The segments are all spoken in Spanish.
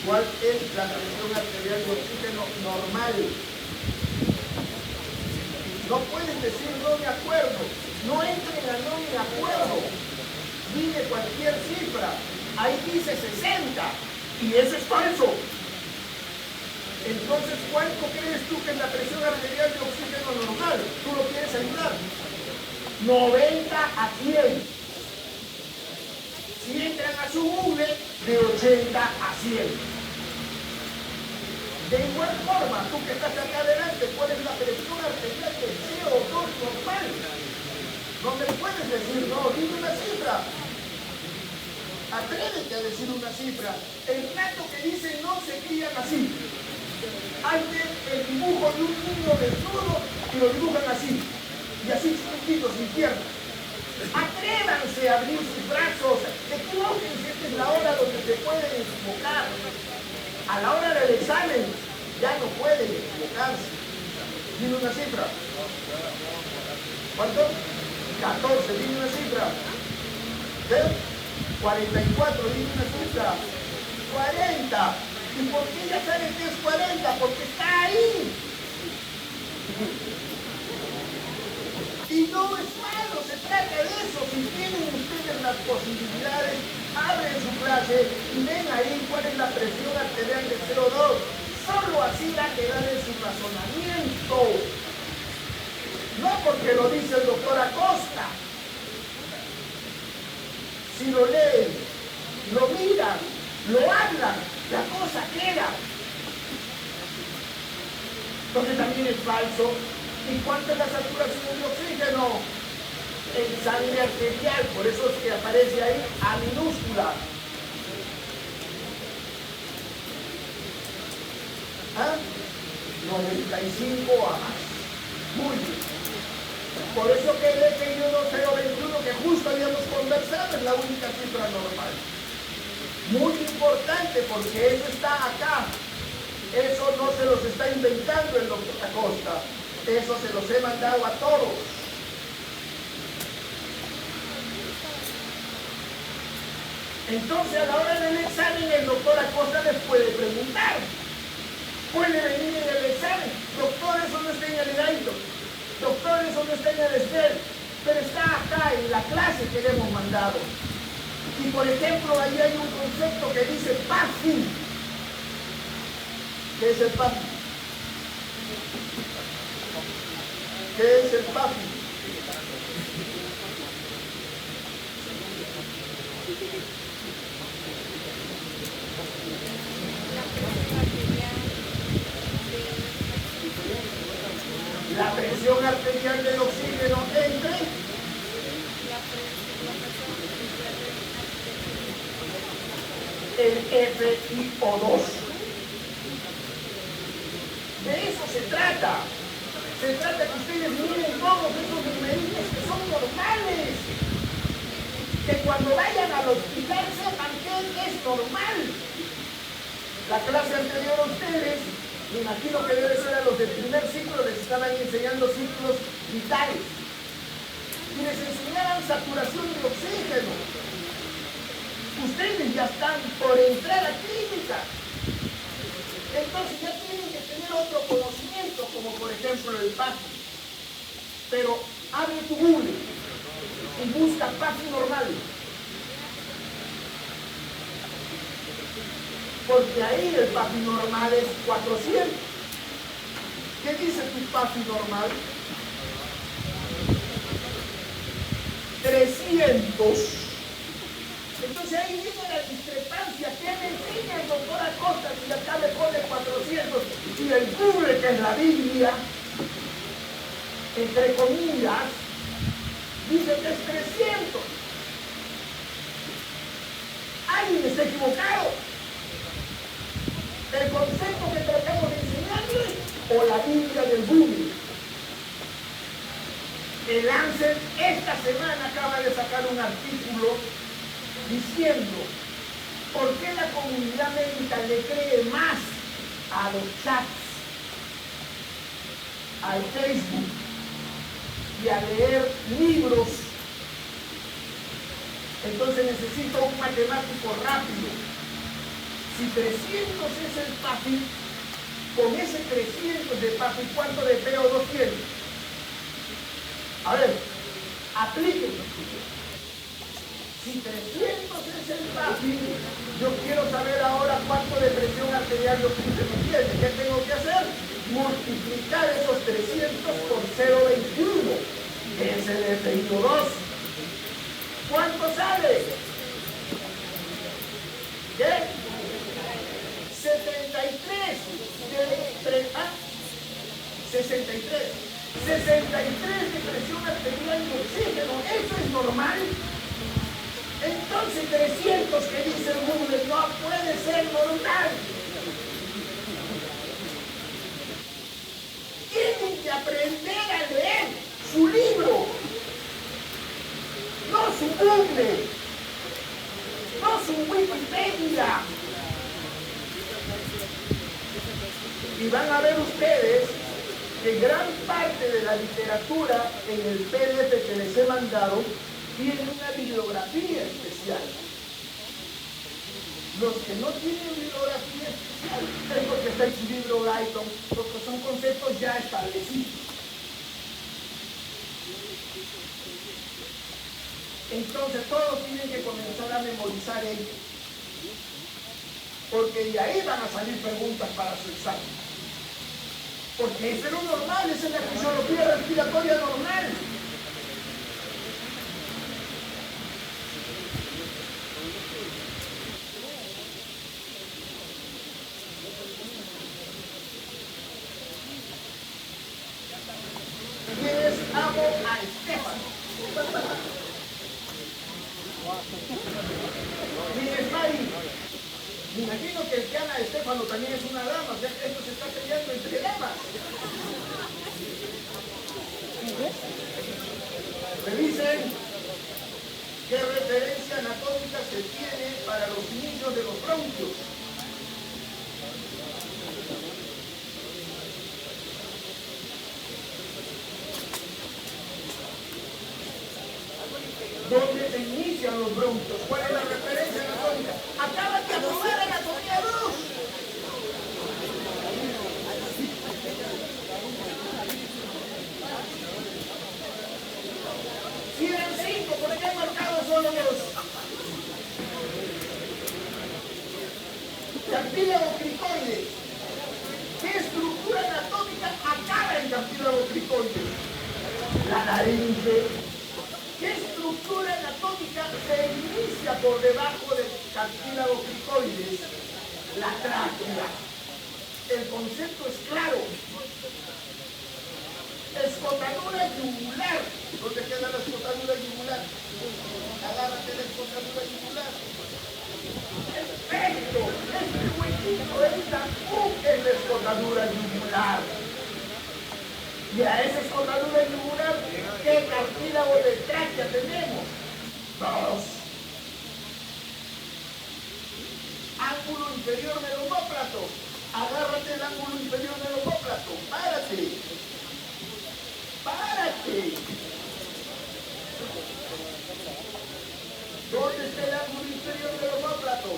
¿Cuál es la presión arterial de oxígeno normal? No pueden decir no me acuerdo. No entren a no me acuerdo. Dime cualquier cifra. Ahí dice 60. Y eso es falso. Entonces, ¿cuánto crees tú que es la presión arterial de oxígeno normal? ¿Tú lo quieres ayudar? 90 a 100. Si entran a su Google, de 80 a 100. De igual forma, tú que estás acá adelante, ¿cuál es la presión arterial de CO2 normal? No me puedes decir, no, dime una cifra. Atrévete a decir una cifra. El plato que dice no se crían así. Antes el dibujo de un niño desnudo y lo dibujan así. Y así chiquititos, sin piernas. Atrévanse a abrir sus brazos. Equivóquense, esta es la hora donde se pueden equivocar. A la hora del examen ya no pueden equivocarse. Dime una cifra. ¿Cuánto? 14, dime una cifra. ¿Qué? 44, dime una cifra. 40. ¿Y por qué ya saben que es 40? Porque está ahí. Y no es malo, se trata de eso. Si tienen ustedes las posibilidades, abren su clase y ven ahí cuál es la presión arterial de CO2. Solo así va a quedar en su razonamiento. No porque lo dice el doctor Acosta. Si lo leen, lo miran, lo hablan, la cosa queda. Entonces también es falso. ¿Y cuánto es la saturación de oxígeno? En sangre arterial, por eso es que aparece ahí A minúscula. ¿Ah? 95 a más. Muy bien. Por eso que el EPI1021 que justo habíamos conversado es la única cifra normal. Muy importante porque eso está acá. Eso no se los está inventando el doctor Acosta. Eso se los he mandado a todos. Entonces, a la hora del examen, el doctor Acosta les puede preguntar. Puede venir en el examen. Doctor, eso no está en el guido. Doctor, eso no está en el STEL. Pero está acá en la clase que le hemos mandado. Y, por ejemplo, ahí hay un concepto que dice PAFI. ¿Qué es el PAFI? ¿Qué es el PAFI? La presión arterial del oxígeno entre el FiO2. De eso se trata. Se trata que ustedes miren todos esos numeritos que son normales. Que cuando vayan al hospital sepan que es normal. La clase anterior a ustedes, me imagino que debe ser a los del primer ciclo, les estaban enseñando ciclos vitales. Y les enseñaban saturación de oxígeno. Ustedes ya están por entrar a clínica. Entonces ya tienen que tener otro conocimiento, como por ejemplo el PAFI. Pero abre tu Google y busca PAFI normal. Porque ahí el PAFI normal es 400. ¿Qué dice tu PAFI normal? 300. Entonces ahí viene la discrepancia. ¿Qué me enseña el doctor Acosta si acá le pone 400? Y el Google, que es la Biblia, entre comillas, dice que es 300. Alguien está equivocado. El concepto que tratamos de enseñarles o la Biblia del Google. El Lancet esta semana acaba de sacar un artículo diciendo por qué la comunidad médica le cree más a los chats, al Facebook y a leer libros. Entonces necesito un matemático rápido. Si 300 es el PAFI, con ese 300 de PAFI, ¿cuánto de PO2 tiene? A ver, aplíquenlo. Si 300 es el PAFI, yo quiero saber ahora cuánto de presión arterial y oxígeno tiene. ¿Qué tengo que hacer? Multiplicar esos 300 por 0,21, que es el FiO2. ¿Cuánto sale? ¿Qué? 73 de presión arterial y oxígeno. ¿Eso es normal? Entonces 300 que dice el Google no puede ser normal. Tienen que aprender a leer su libro, no su Google, no su Wikipedia. Y van a ver ustedes que gran parte de la literatura en el PDF que les he mandado tiene una bibliografía especial. Los que no tienen bibliografía especial es porque está en su libro Guyton, porque son conceptos ya establecidos. Entonces todos tienen que comenzar a memorizar ellos, porque de ahí van a salir preguntas para su examen. Porque eso es lo normal, esa es la fisiología respiratoria normal. Les amo a Estefano. Miren, Mari, me imagino que el que ama a Estefano también es una dama, o sea, esto se está peleando entre damas. Revisen qué referencia anatómica se tiene para los inicios de los bronquios. ¿Dónde se inician los bronquios? ¿Cuál es la referencia anatómica? Acaban de aprobar anatomía 2. Si eran 5, ¿por qué han marcado solo 2? Cartílago cricoides. ¿Qué estructura anatómica acaba en cartílago cricoides? La laringe. ¿Qué estructura anatómica se inicia por debajo del cartílago cricoides? La tráquea. El concepto es claro. Escotadura yugular. ¿Dónde queda la escotadura yugular? Agárrate la escotadura yugular. Perfecto. Este huequito es la escotadura yugular. Y a esa escotadura yugular, ¿qué cartílago de tráquea tenemos? 2. Ángulo inferior del omóplato. Agárrate el ángulo inferior del omóplato. Párate. Párate. ¿Dónde está el ángulo inferior del omóplato?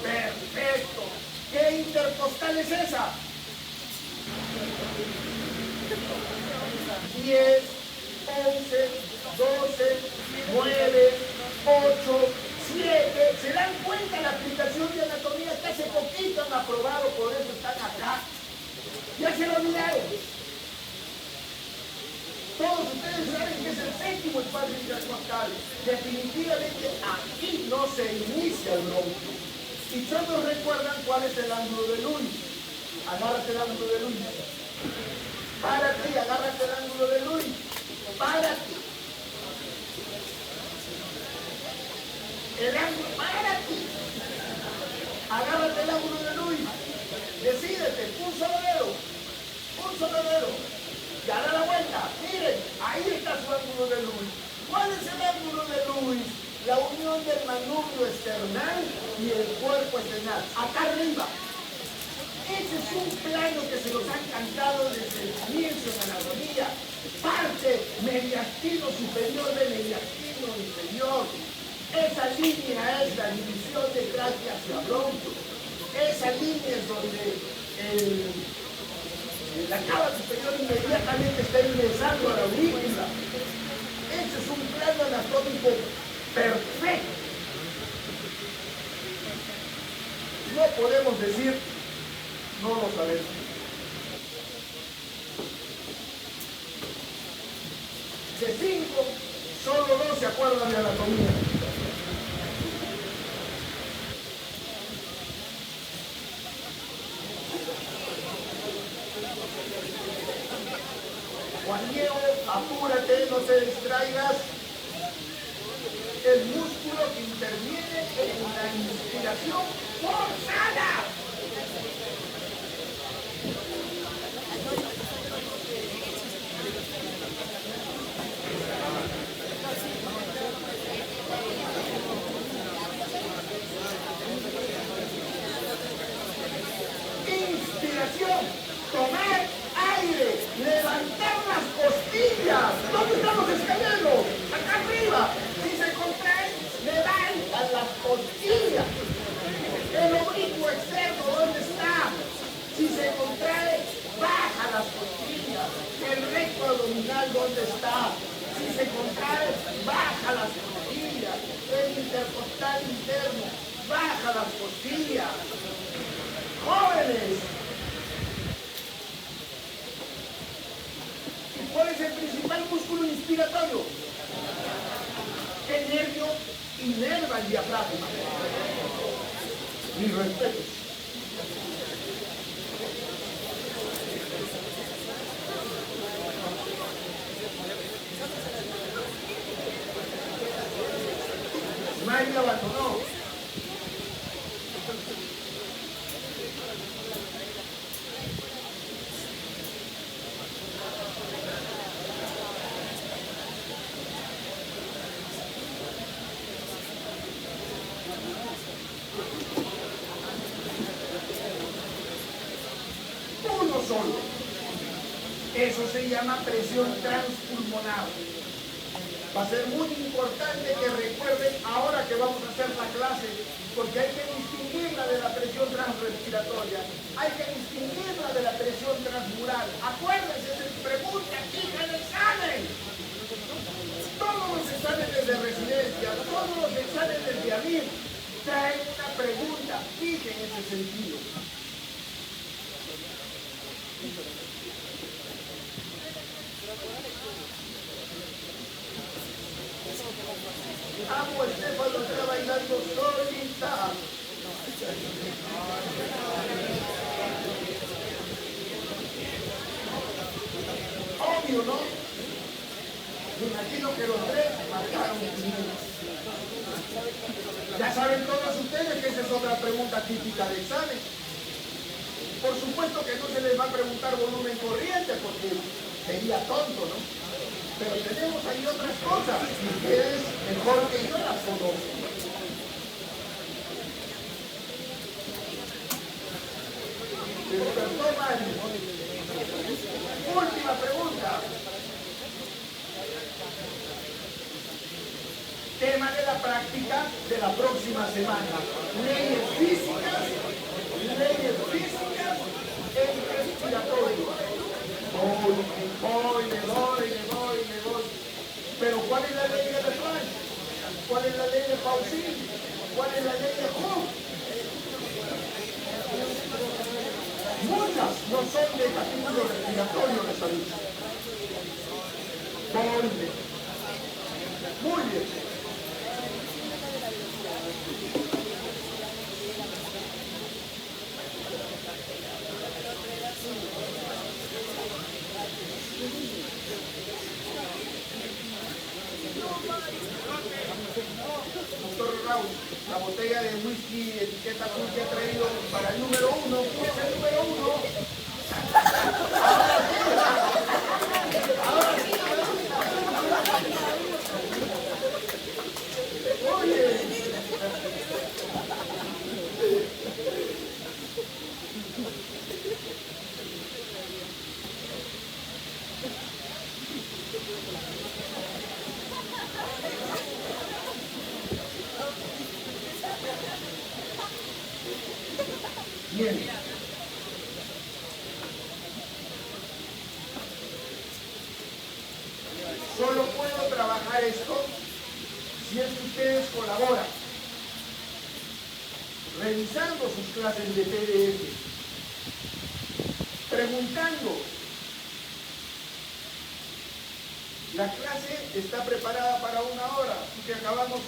Perfecto. ¿Qué intercostal es esa? 10, 11, 12, 9, 8, 7. ¿Se dan cuenta la aplicación de anatomía que hace poquito han aprobado, por eso están acá? Ya se lo olvidaron. Todos ustedes saben que es el séptimo espacio intercostal. Definitivamente aquí no se inicia el bronquio. Y todos recuerdan cuál es el ángulo de Luis. Agárrate el ángulo de Luis. Párate y agárrate el ángulo de Luis. Párate. El ángulo, párate. Agárrate el ángulo de Luis. Decídete, un solo dedo. Un solo dedo. Ya da la vuelta. Miren, ahí está su ángulo de Luis. ¿Cuál es el ángulo de Luis? La unión del manubrio esternal y el cuerpo esternal. Acá arriba. Ese es un plano que se los han cantado desde el comienzo en anatomía. Parte mediastino superior de mediastino inferior. Esa línea es la división de tráquea hacia bronco. Esa línea es donde la cava superior inmediatamente está ingresando a la aurícula. Ese es un plano anatómico perfecto. No podemos decir, no lo sabemos. De 5, solo 2 se acuerdan de anatomía. Juan Diego, apúrate, no te distraigas. El músculo que interviene en la inspiración forzada. Inspiración, tomar aire, levantar las costillas. ¿Dónde están los escaleros? Acá arriba. Si se contrae, levanta las costillas. El oblicuo externo, ¿dónde está? Si se contrae, baja las costillas. El recto abdominal, ¿dónde está? Si se contrae, baja las costillas. El intercostal interno, baja las costillas. Jóvenes. ¿Y cuál es el principal músculo inspiratorio? El nervio inerva el diafragma. Mis respetos. Nadie abandonó. Uno solo. Eso se llama presión transpulmonar. Va a ser muy importante que recuerden ahora que vamos a hacer la clase, porque hay que distinguirla de la presión transrespiratoria, hay que distinguirla de la presión transmural. Acuérdense, se pregunta aquí en el examen. Todos los exámenes de residencia, todos los exámenes de AMIR traen una pregunta fija en ese sentido. Amo Estefano, está bailando solita. Obvio, ¿no? Me imagino que los tres marcaron ya saben todos ustedes que esa es otra pregunta típica de examen. Por supuesto que no se les va a preguntar volumen corriente porque sería tonto, ¿no? Pero tenemos ahí otras cosas y ustedes mejor que yo las conocen. Última pregunta. Tema de la práctica de la próxima semana. Leyes físicas en respiratorio. Voy. Pero ¿cuál es la ley de Lefranc? ¿Cuál es la ley de Paulin? ¿Cuál es la ley de Hooke? Muchas no son de capítulo respiratorio de salud. Muy bien. Doctor Raúl, la botella de whisky etiqueta azul que ha traído para el número 1, ¿qué es el número 1? Ahora sí. Oye. bien. Solo puedo trabajar esto si es que ustedes colaboran, revisando sus clases de PDF, preguntando. La clase está preparada para 1 hora, así que acabamos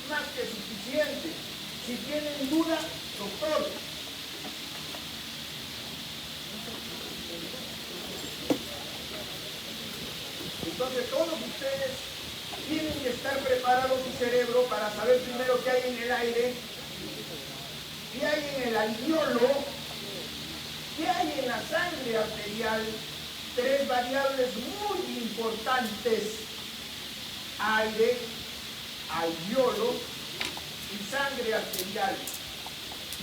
más que suficiente. Si tienen duda, doctor. Entonces todos ustedes tienen que estar preparados su cerebro para saber primero qué hay en el aire, qué hay en el alveolo, qué hay en la sangre arterial. 3 variables muy importantes: aire, alveolo y sangre arterial.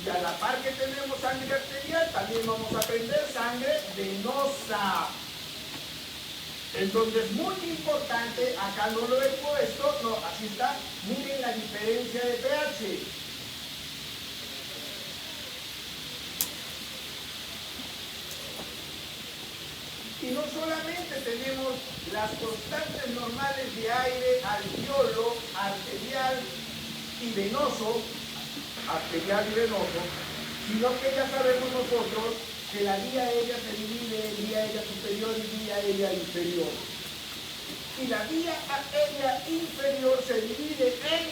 Y a la par que tenemos sangre arterial, también vamos a aprender sangre venosa. Entonces, muy importante, acá no lo he puesto, no, así está, miren la diferencia de pH. Y no solamente tenemos las constantes normales de aire, alveolo, arterial y venoso, sino que ya sabemos nosotros que la vía aérea se divide en vía aérea superior y vía aérea inferior. Y la vía aérea inferior se divide en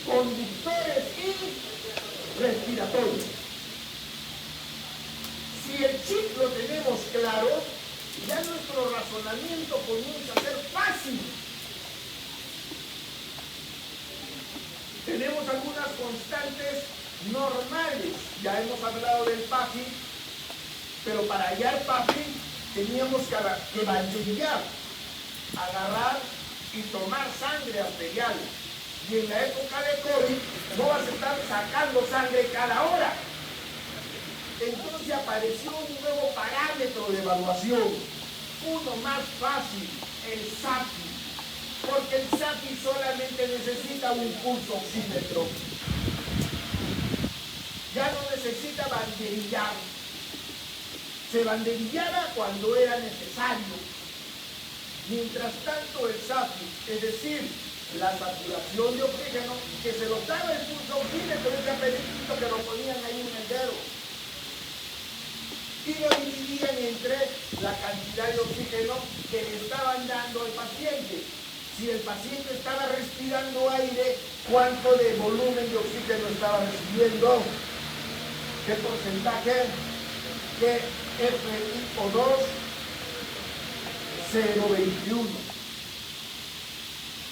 conductores y respiratorios. Si el chip lo tenemos claro, ya nuestro razonamiento comienza a ser fácil. Tenemos algunas constantes normales. Ya hemos hablado del PAFI, pero para hallar PAFI teníamos que banderillar, agarrar y tomar sangre arterial. Y en la época de COVID no vas a estar sacando sangre cada hora. Entonces apareció un nuevo parámetro de evaluación, uno más fácil, el SAPI, porque el SAPI solamente necesita un pulso oxímetro. Ya no necesita banderillar. Se banderillaba cuando era necesario. Mientras tanto el SAPI, es decir, la saturación de oxígeno, que se lo daba el pulso oxímetro, ese apellido que lo ponían ahí en el dedo. Y lo dividían entre la cantidad de oxígeno que le estaban dando al paciente. Si el paciente estaba respirando aire, ¿cuánto de volumen de oxígeno estaba recibiendo? ¿Qué porcentaje? ¿Qué FiO2? 0,21.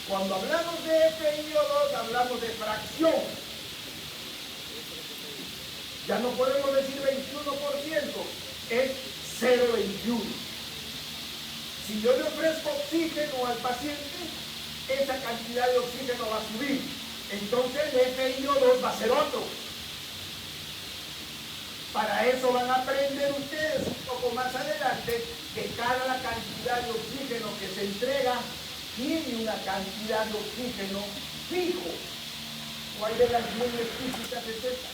Cuando hablamos de FiO2, hablamos de fracción. Ya no podemos decir 21%, es 0,21. Si yo le ofrezco oxígeno al paciente, esa cantidad de oxígeno va a subir. Entonces el FiO2 va a ser otro. Para eso van a aprender ustedes un poco más adelante que cada cantidad de oxígeno que se entrega tiene una cantidad de oxígeno fijo. ¿Cuál de las leyes físicas es esta?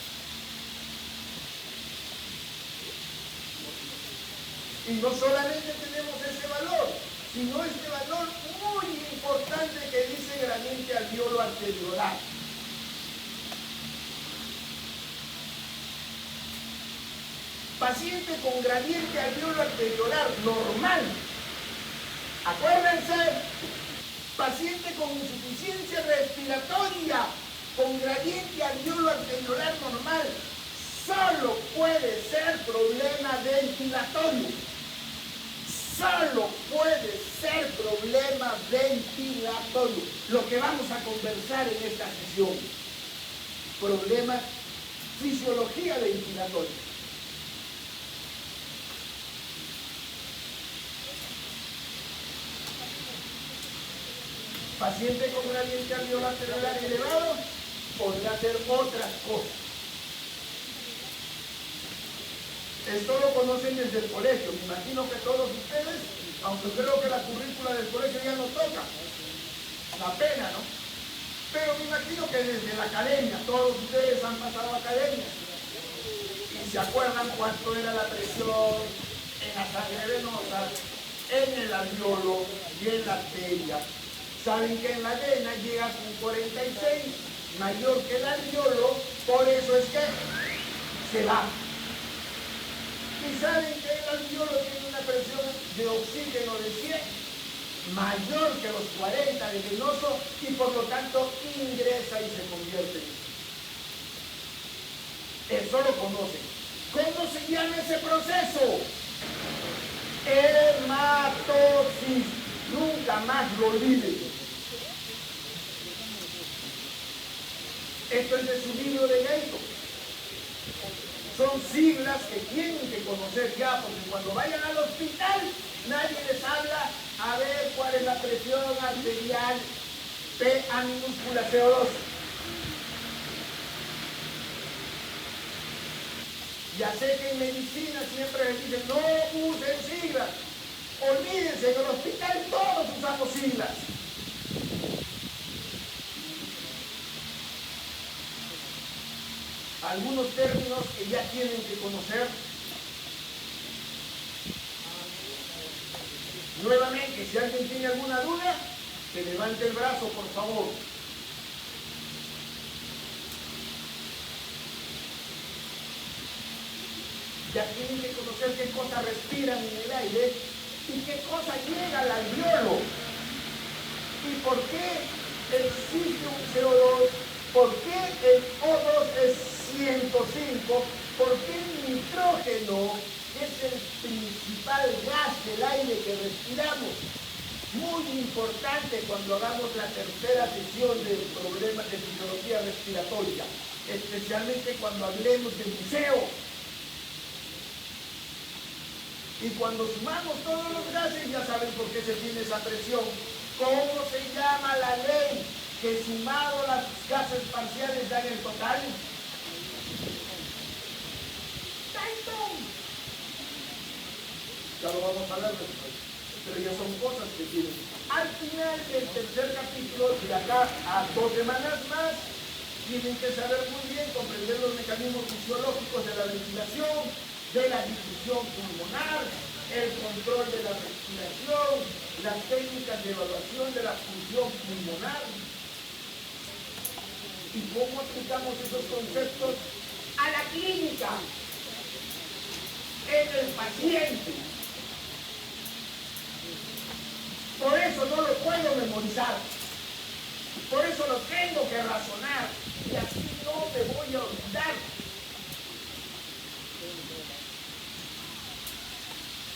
Y no solamente tenemos ese valor, sino este valor muy importante que dice gradiente alveolo arteriolar. Paciente con gradiente alveolo arteriolar normal. Acuérdense, paciente con insuficiencia respiratoria con gradiente alveolo arteriolar normal, solo puede ser problema ventilatorio. Solo puede ser problema ventilatorio. Lo que vamos a conversar en esta sesión. Problema fisiología ventilatoria. Paciente con gradiente alveolo arteriolar elevado podrá hacer otras cosas. Esto lo conocen desde el colegio. Me imagino que todos ustedes, aunque creo que la currícula del colegio ya no toca. Una pena, ¿no? Pero me imagino que desde la academia, todos ustedes han pasado a academia. Y se acuerdan cuánto era la presión en la sangre venosa, en el alveolo y en la arteria. Saben que en la vena llega con 46, mayor que el alveolo, por eso es que se va. Y saben que el alveolo tiene una presión de oxígeno de 100, mayor que los 40 de venoso, y por lo tanto ingresa y se convierte en eso. Lo conocen. ¿Cómo se llama ese proceso? Hematosis. Nunca más lo olviden. Esto es de su libro de Gaito. Son siglas que tienen que conocer ya, porque cuando vayan al hospital nadie les habla a ver cuál es la presión arterial, PA minúscula CO2. Ya sé que en medicina siempre les dicen no usen siglas. Olvídense, en el hospital todos usamos siglas. Algunos términos que ya tienen que conocer. Nuevamente, si alguien tiene alguna duda, que levante el brazo, por favor. Ya tienen que conocer qué cosas respiran en el aire y qué cosa llega al alveolo. Y por qué existe un CO2, por qué el O2 es 105, por qué el nitrógeno es el principal gas del aire que respiramos. Muy importante cuando hagamos la tercera sesión de problemas de fisiología respiratoria, especialmente cuando hablemos de buceo. Y cuando sumamos todos los gases, ya saben por qué se tiene esa presión. ¿Cómo se llama la ley que sumado las gases parciales dan el total? Dalton. Ya lo vamos a hablar después, pero ya son cosas que tienen. Al final del tercer capítulo, de acá a 2 semanas más, tienen que saber muy bien, comprender los mecanismos fisiológicos de la ventilación, de la difusión pulmonar, el control de la respiración, las técnicas de evaluación de la función pulmonar y cómo aplicamos esos conceptos a la clínica, en el paciente. Por eso no lo puedo memorizar, por eso lo tengo que razonar y así no me voy a olvidar.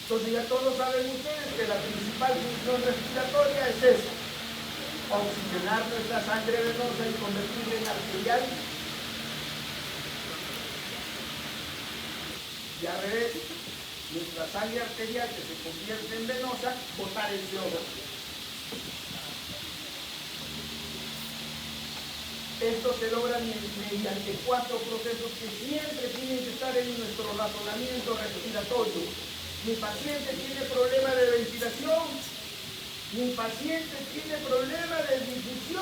Entonces ya todos saben ustedes que la principal función respiratoria es esa: oxigenar nuestra sangre venosa y convertirla en arterial. Y al revés, nuestra sangre arterial que se convierte en venosa, botar el CO2. Esto se logra mediante 4 procesos que siempre tienen que estar en nuestro razonamiento respiratorio. Mi paciente tiene problema de ventilación, mi paciente tiene problema de difusión.